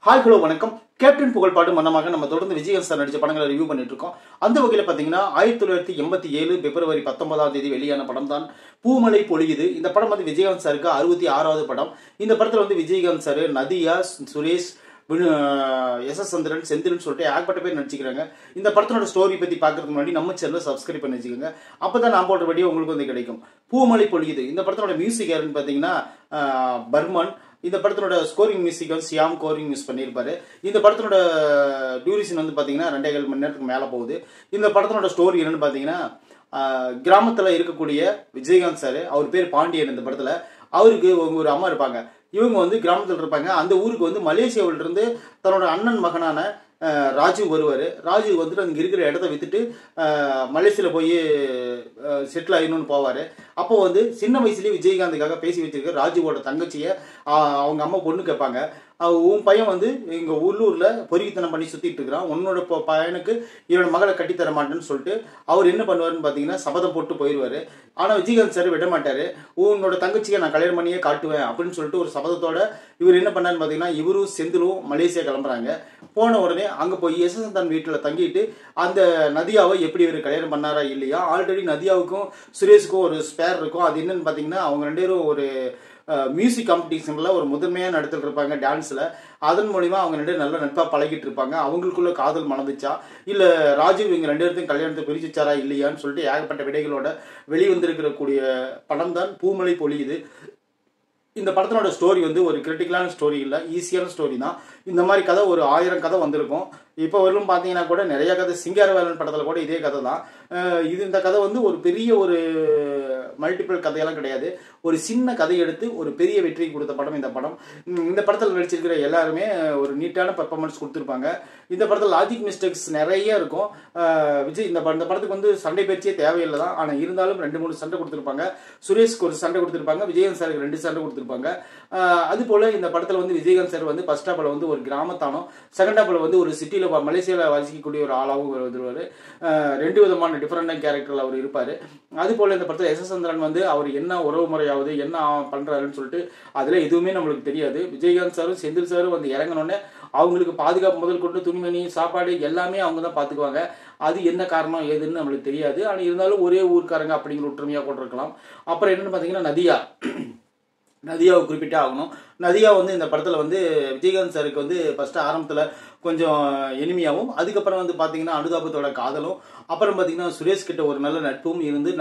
Hi hello வணக்கம். Captain புகழ்பாடு மன்னமாக நம்ம தொடர்ந்து விஜயகாந்த் சார் நடிச்ச படங்களை ரிவ்யூ பண்ணிட்டு இருக்கோம். அந்த வகையில் பார்த்தீங்கன்னா 1987 பிப்ரவரி 19ஆம் தேதி வெளியான படம் தான் பூமலை பொழியுது. இந்த படம் வந்து விஜயகாந்த் சாருக்கு 66வது படம். இந்த படத்தில் வந்து விஜயகாந்த் சார், நதியா, சுரேஷ், எஸ் சந்திரன், செந்தில்னு சொல்லிட்டு ஏகப்பட்ட பேர் நடிச்சுக்கிறாங்க. இந்த படத்தோட ஸ்டோரி பற்றி பார்க்கறதுக்கு முன்னாடி நம்ம சேனலை சப்ஸ்கிரைப் பண்ணி வச்சுக்கோங்க. அப்போ தான் நான் போடுற வீடியோ உங்களுக்கு வந்து கிடைக்கும். பூமலை பொழியுது இந்த படத்தோட மியூசிக் யாருன்னு பார்த்தீங்கன்னா பர்மன். இந்த படத்தோட ஸ்கோரிங் மியூசிக் வந்து சியாம் கோரிங் யூஸ் பண்ணியிருப்பாரு. இந்த படத்தோட டியூரேஷன் வந்து பார்த்தீங்கன்னா 2.5 மணி நேரத்துக்கு மேலே போகுது. இந்த படத்தோட ஸ்டோரி என்னன்னு பார்த்தீங்கன்னா கிராமத்தில் இருக்கக்கூடிய விஜயகாந்த் சார், அவர் பேர் பாண்டியன். இந்த படத்தில் அவருக்கு ஒரு அம்மா இருப்பாங்க. இவங்க வந்து கிராமத்தில் இருப்பாங்க. அந்த ஊருக்கு வந்து மலேசியாவிலிருந்து தன்னோட அண்ணன் மகனான ராஜு வருவார். ராஜு வந்துட்டு அங்கே இருக்கிற இடத்த விற்றுட்டு மலேசியாவில் போய் செட்டில் ஆகணும்னு போவார். அப்போ வந்து சின்ன வயசுலேயே விஜயகாந்துக்காக பேசி வச்சிருக்க ராஜுவோட தங்கச்சியை அவங்க அம்மா பொண்ணு கேட்பாங்க. உன் பையன் வந்து எங்கள் உள்ளூரில் பொறுக்கித்தனம் பண்ணி சுற்றிட்டு இருக்கிறான், உன்னோட பையனுக்கு இவனோட மகளை கட்டித்தர மாட்டேன்னு சொல்லிட்டு அவர் என்ன பண்ணுவாருன்னு பார்த்தீங்கன்னா சபதம் போட்டு போயிடுவார். ஆனால் விஜயகாந்த் சார் விட மாட்டார். உன்னோட தங்கச்சியை நான் கல்யாணம் பண்ணியே காட்டுவேன் அப்படின்னு சொல்லிட்டு ஒரு சபதத்தோட இவர் என்ன பண்ணாருன்னு பார்த்தீங்கன்னா இவரும் செந்திலும் மலேசியா கிளம்புறாங்க. போன உடனே அங்கே போய் எஸ் சந்திரன் வீட்டில் தங்கிட்டு அந்த நதியாவை எப்படி இவர் கல்யாணம் பண்ணாரா இல்லையா, ஆல்ரெடி நதியாவுக்கும் சுரேஷுக்கும் ஒரு ஸ்பேர் இருக்கும். அது என்னன்னு பார்த்தீங்கன்னா அவங்க ரெண்டு பேரும் ஒரு மியூசிக் காம்படிஷனில் ஒரு முதன்மையாக நடத்திட்டு இருப்பாங்க டான்ஸில். அதன் மூலிமா அவங்க ரெண்டு நல்ல நட்பாக பழகிட்டு இருப்பாங்க. அவங்களுக்குள்ள காதல் மணந்துச்சா இல்லை ராஜீவ் இவங்க ரெண்டு பேர்த்தையும் கல்யாணத்தை பிரிச்சுச்சாரா இல்லையான்னு சொல்லிட்டு ஏகப்பட்ட விடைகளோட வெளிவந்திருக்கக்கூடிய படம் தான் பூமலை பொழியுது. இந்த படத்தினோட ஸ்டோரி வந்து ஒரு கிரிட்டிக்கலான ஸ்டோரி இல்லை, ஈஸியான ஸ்டோரி தான். இந்த மாதிரி கதை ஒரு 1000 கதை வந்திருக்கும். இப்போ வரலும் பார்த்தீங்கன்னா கூட நிறைய கதை, சிங்காரவேலன் படத்தில் கூட இதே கதை தான். இந்த கதை வந்து ஒரு பெரிய ஒரு மல்டிபிள் கதையெல்லாம் கிடையாது. ஒரு சின்ன கதை எடுத்து ஒரு பெரிய வெற்றி கொடுத்த படம் இந்த படம். இந்த படத்தில் நடிச்சிருக்கிற எல்லாருமே ஒரு நீட்டான பர்ஃபார்மன்ஸ் கொடுத்துருப்பாங்க. இந்த படத்தில் லாஜிக் மிஸ்டேக்ஸ் நிறைய இருக்கும். விஜய் இந்த படத்துக்கு வந்து சண்டை பயிற்சியே தேவையில்லை தான். ஆனால் இருந்தாலும் 2-3 சண்டை கொடுத்துருப்பாங்க. சுரேஷ்க்கு ஒரு சண்டை கொடுத்துருப்பாங்க, விஜயகாந்த் சாருக்கு 2 சண்டை கொடுத்துருப்பாங்க. அதுபோல் இந்த படத்தில் வந்து விஜயகாந்த் சார் வந்து ஃபர்ஸ்ட் ஹாப்பில் வந்து ஒரு கிராமத்தானோ, செகண்ட் ஹாப்பில் வந்து ஒரு சிட்டியில் மலேசியாவில் வசிக்கக்கூடிய ஒரு ஆளாகவும் வருவார். 2 விதமான டிஃப்ரெண்டான கேரக்டரில் அவர் இருப்பார். அதுபோல் இந்த படத்தில் எஸ் சந்திரன் வந்து அவர் என்ன உறவு முறையாவது என்ன பண்ணுறாருன்னு சொல்லிட்டு அதில் எதுவுமே நம்மளுக்கு தெரியாது. விஜயகாந்த் சாரும் செந்தில் சாரும் வந்து இறங்கினோடனே அவங்களுக்கு பாதுகாப்பு முதல் கொண்டு துணிமணி சாப்பாடு எல்லாமே அவங்க தான் பார்த்துக்குவாங்க. அது என்ன காரணம் ஏதுன்னு நம்மளுக்கு தெரியாது. ஆனால் இருந்தாலும் ஒரே ஊர்க்காரங்க அப்படிங்கிற ஒற்றுமையாக கொண்டிருக்கலாம். அப்புறம் என்னென்னு பார்த்தீங்கன்னா நதியாவை குறிப்பிட்டே ஆகணும். நதியா வந்து இந்த படத்தில் வந்து விஜயகாந்த் சாருக்கு வந்து ஃபஸ்ட்டு ஆரம்பத்தில் கொஞ்சம் எளிமையாகவும், அதுக்கப்புறம் வந்து பார்த்தீங்கன்னா அனுதாபத்தோட காதலும், அப்புறம் பார்த்தீங்கன்னா சுரேஷ் கிட்ட ஒரு நல்ல நட்பும் இருந்து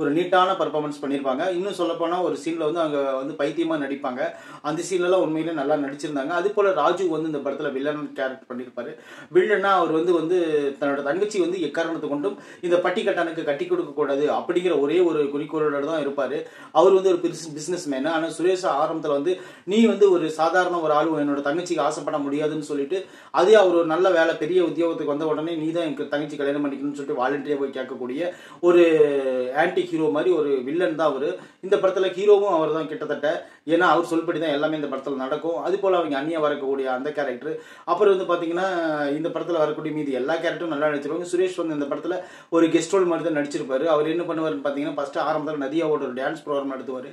ஒரு நீட்டான பர்ஃபார்மன்ஸ் பண்ணியிருப்பாங்க. இன்னும் சொல்லப்போனால் ஒரு சீனில் வந்து அங்கே வந்து பைத்தியமாக நடிப்பாங்க. அந்த சீன்லலாம் உண்மையிலே நல்லா நடிச்சிருந்தாங்க. அது போல் ராஜு வந்து இந்த படத்தில் வில்லன் கேரக்டர் பண்ணியிருப்பாரு. வில்லன்னா அவர் வந்து தன்னோட தங்கச்சி வந்து எக்காரணத்தை கொண்டும் இந்த பட்டிக்கட்டானுக்கு கட்டி கொடுக்கக்கூடாது அப்படிங்கிற ஒரே ஒரு குறிக்கோளோட தான் இருப்பார். அவர் வந்து ஒரு பிஸ்னஸ் மேனு. ஆனால் சுரேஷ் ஆரம்பத்தில் வந்து நீ வந்து ஒரு சாதாரண ஒரு ஆள், என்னோட தங்கச்சிக்கு ஆசைப்பட முடியாதுன்னு சொல்லிட்டு அதே அவர் ஒரு நல்ல வேலை பெரிய உத்தியோகத்துக்கு வந்த உடனே நீ தான் எனக்கு தங்கச்சி கல்யாணம் பண்ணிக்கணும்னு சொல்லிட்டு வாலண்டியராக போய் கேட்கக்கூடிய ஒரு ஆன்டி ஹீரோ மாதிரி ஒரு வில்லன் தான் அவர். இந்த படத்தில் ஹீரோவும் அவர் தான் கிட்டத்தட்ட. ஏன்னா அவர் சொல்படி தான் எல்லாமே இந்த படத்தில் நடக்கும். அது போல் அவங்க அந்நியா வரக்கூடிய அந்த கேரக்டர். அப்புறம் வந்து பார்த்தீங்கன்னா இந்த படத்தில் வரக்கூடிய மீதி எல்லா கேரக்டரும் நல்லா நடிச்சிருவாங்க. சுரேஷ் வந்து இந்த படத்தில் ஒரு கெஸ்ட் ரோல் மாதிரி தான் நடிச்சிருப்பாரு. அவர் என்ன பண்ணுவார்னு பார்த்தீங்கன்னா ஃபர்ஸ்ட் ஆரம்பத்தில் நதியாவோட ஒரு டான்ஸ் ப்ரோக்ராம் நடத்துவார்.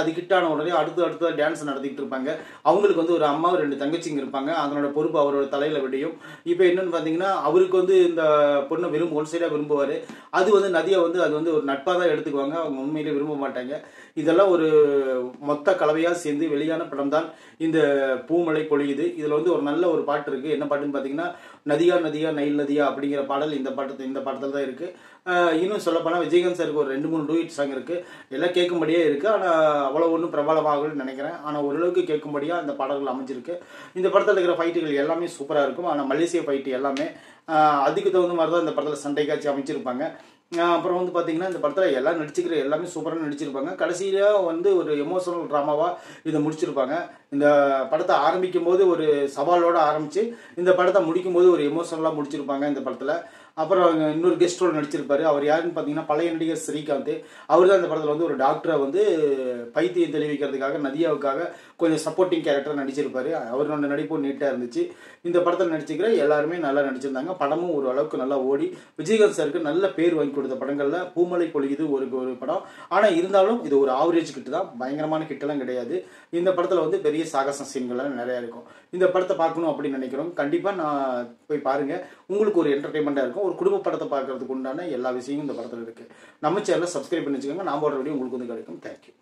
அது கிட்டான உடனே அடுத்த டான்ஸ் நடத்திட்டு இருப்பாங்க. அவங்களுக்கு வந்து ஒரு அம்மா 2 தங்கச்சிங்க இருப்பாங்க. அதனோட பொறுப்பு அவரோட தலையில் விடையும். இப்போ என்னன்னு பார்த்தீங்கன்னா அவருக்கு வந்து இந்த பொண்ணை ஒன் சைடாக விரும்புவார். அது வந்து நதியா வந்து அது வந்து ஒரு நட்பாக தான் எடுத்துக்குவாங்க. அவங்க உண்மையிலே விரும்ப மாட்டாங்க. இதெல்லாம் ஒரு மொத்த கலவையாக சேர்ந்து வெளியான படம் தான் இந்த பூமலை பொழியுது. இதில் வந்து ஒரு நல்ல ஒரு பாட்டு இருக்குது. என்ன பாட்டுன்னு பார்த்தீங்கன்னா நதியா நதியா நைல் நதியா அப்படிங்கிற பாடல் இந்த படத்தில் தான் இருக்குது. இன்னும் சொல்லப்போனால் விஜயகாந்த் சாருக்கு ஒரு 2-3 டூயிட் சாங் இருக்குது. எல்லாம் கேட்கும்படியே இருக்குது. ஆனால் அவ்வளோ ஒன்றும் பிரபலமாகணும்னு நினைக்கிறேன். ஆனால் ஓரளவுக்கு கேட்கும்படியாக இந்த பாடல்கள் அமைஞ்சிருக்கு. இந்த படத்தில் இருக்கிற ஃபைட்டுகள் எல்லாமே சூப்பராக இருக்கும். ஆனால் மலேசியா ஃபைட்டு எல்லாமே அதுக்கு தகுந்த மாதிரி தான் இந்த படத்தில் சண்டை காட்சி அமைச்சிருப்பாங்க. அப்புறம் வந்து பார்த்தீங்கன்னா இந்த படத்தில் எல்லாம் நடிச்சுக்கிற எல்லாமே சூப்பராக நடிச்சிருப்பாங்க. கடைசியில் வந்து ஒரு எமோஷனல் ட்ராமாவாக இதை முடிச்சிருப்பாங்க. இந்த படத்தை ஆரம்பிக்கும் போது ஒரு சவாலோடு ஆரம்பித்து இந்த படத்தை முடிக்கும் போது ஒரு எமோஷனலாக முடிச்சிருப்பாங்க இந்த படத்தில். அப்புறம் இன்னொரு கெஸ்ட் ரோல் நடிச்சிருப்பாரு. அவர் யாருன்னு பார்த்தீங்கன்னா பழைய நடிகர் ஸ்ரீகாந்த். அவர் தான் இந்த படத்தில் வந்து ஒரு டாக்டரை வந்து பைத்தியம் தெளிவிக்கிறதுக்காக நதியாவுக்காக கொஞ்சம் சப்போர்ட்டிங் கேரக்டர் நடிச்சிருப்பாரு. அவரோட நடிப்பும் நீட்டாக இருந்துச்சு. இந்த படத்தில் நடிச்சுக்கிற எல்லாருமே நல்லா நடிச்சிருந்தாங்க. படமும் ஒரு அளவுக்கு நல்லா ஓடி விஜயகாந்த் சாருக்கு நல்ல பேர் வாங்கி கொடுத்த படங்களில் பூமலை பொழியுது ஒரு படம். ஆனால் இருந்தாலும் இது ஒரு ஆவரேஜ் கிட்ட தான், பயங்கரமான கிட்டெல்லாம் கிடையாது. இந்த படத்தில் வந்து பெரிய சாகச சீன்கள்லாம் நிறையா இருக்கும். இந்த படத்தை பார்க்கணும் அப்படின்னு நினைக்கிறோம். கண்டிப்பாக நான் போய் பாருங்கள். உங்களுக்கு ஒரு என்டர்டைன்மெண்ட்டாக இருக்கும். ஒரு குடும்ப படத்தை பார்க்கறதுக்கு உண்டான எல்லா விஷயமும் இந்த படத்தில் இருக்குது. நம்ம சேனலை சப்ஸ்கிரைப் பண்ணி வச்சுக்கோங்க. நான் போடுற வீடியோ உங்களுக்கு வந்து கிடைக்கும். தேங்க்யூ.